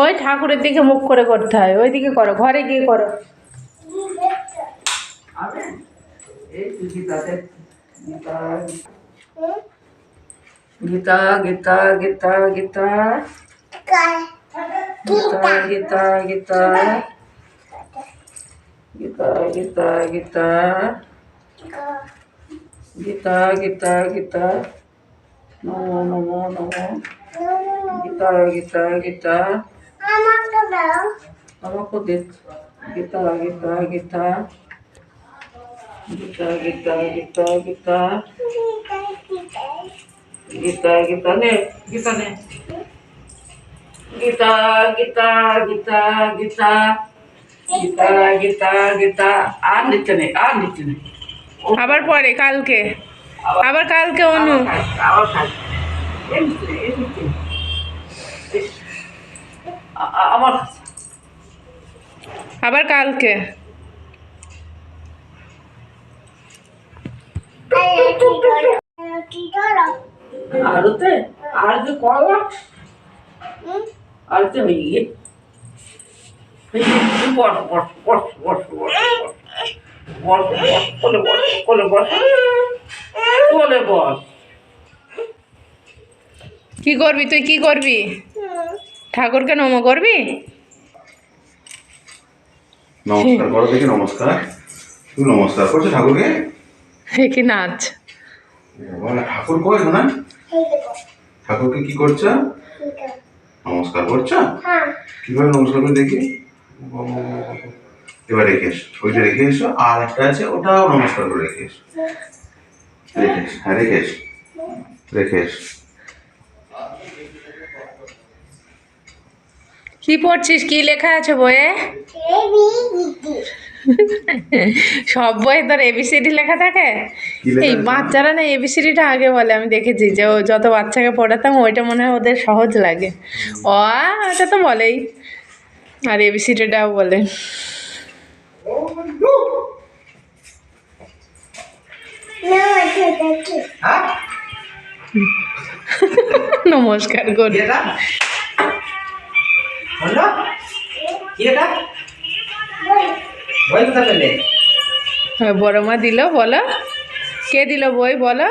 ওই ঠাকুরের দিকে মুখ করে করতে হয়, ওই দিকে করো, ঘরে গিয়ে করো। গীতা গীতা গীতা গীতা গীতা গীতা গীতা গীতা গীতা গীতা গীতা গীতা গীতা নমো নমো নমো গীতা গীতা গীতা আমাকে দে গীতা গীতা গীতা গীতা গীতা গীতা গীতা গীতা গীতা নে গীতা নে গীতা গীতা গীতা গীতা গীতা গীতা গীতা আর নিতে নেই আর নিতে নেই আবার পরে কালকে, আবার কালকে অনু আবার খাই আমার আবার কালকে। আরতে আর যে কলা আরতে হয়ে গিয়ে বস বস বস বস বস বস কোলে বস কোলে বস কোলে বস কি করবি তুই, কি করবি? ঠাকুরকে নমো করবি? নমস্কার করো দেখি, নমস্কার। তুমি নমস্কার করছো ঠাকুরকে? কি নাচ! ঠাকুর কই না? ঠাকুরকে কি করছো? নমস্কার করছো? কিভাবে নমস্কার করে দেখি? এবার রেখে এসো, ওইটা রেখে এসো, আর একটা আছে ওটাও নমস্কার করে রেখে এসো। রেখে এসো, হ্যাঁ রেখে এসো, রেখে এসো। কি পড়ছিস, কি লেখা আছে বইয়ে? সব বই তোর এবিসিডি লেখা থাকে? এই বাচ্চারা না এবিসিডিটা আগে বলে, আমি দেখেছি যে ও যত বাচ্চাকে পড়াতাম ওইটা মনে হয় ওদের সহজ লাগে। ওটা তো বলেই, আর এবিসিডিটাও বলে। নমস্কার করি। বড় মা দিল, বলো কে দিল বই, বলো।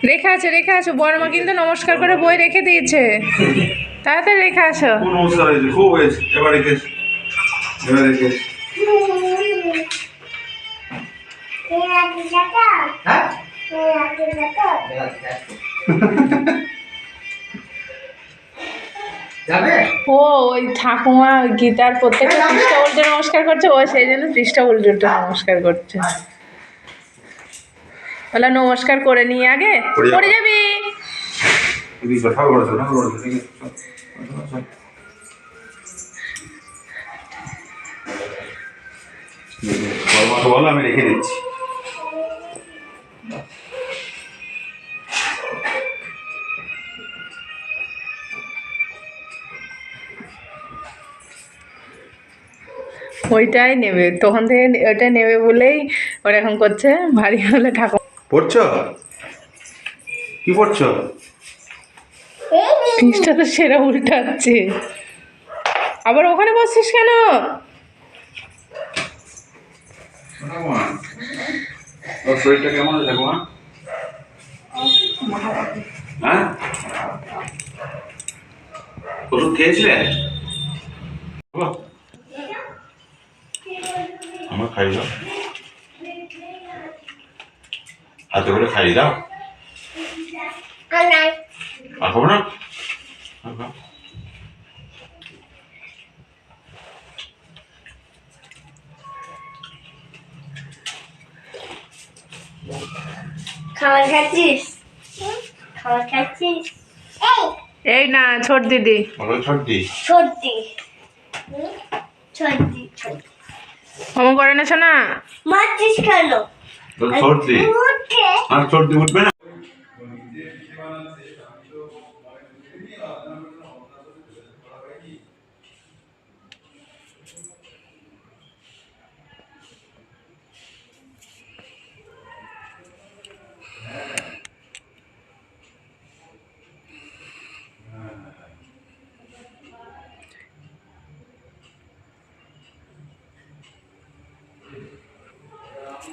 রেখে আছে, রেখে আছো, বড় মা কিন্তু নমস্কার করে বই রেখে দিয়েছে, তাড়াতাড়ি রেখে আসো। নমস্কার হয়েছে, খুব হয়েছে, এবার রেখে এসো, এবার রেখে এসো। ও ওই ঠাকুমা গীতার প্রত্যেকটা পৃষ্ঠা উল্টে নমস্কার করছে, ও সেই জন্য পৃষ্ঠা উল্টে উল্টে নমস্কার করছে। বলে নমস্কার করে নিয়ে আগে পড়ে যাবি। বলো, আমি রেখে দিচ্ছি। ওইটাই নেবে, তখন থেকে ওইটা নেবে বলেই ওরা এখন করছে, ভারী হলে ঠাকুর। পড়ছো কি পড়ছো? পৃষ্ঠা তো সেরা উল্টাচ্ছে, আবার ওখানে বসছিস কেন? ওর শরীরটা কেমন আছে ঠাকুমা? হ্যাঁ, ওষুধ খেয়েছিলে? আমার খাইয়ে দাও, হাতে করে খাইয়ে দাও। আর খাবো না? খাবার খাচ্ছিস? খাবার খাচ্ছিস? এই না ছোট দিদি, ছোট্টি ছোট্টি ছোট্টি ছোট্টি অমন করে না শোনা। মারছিস কেন? ছোট্টি আর ছোট্টি উঠবে না। আছে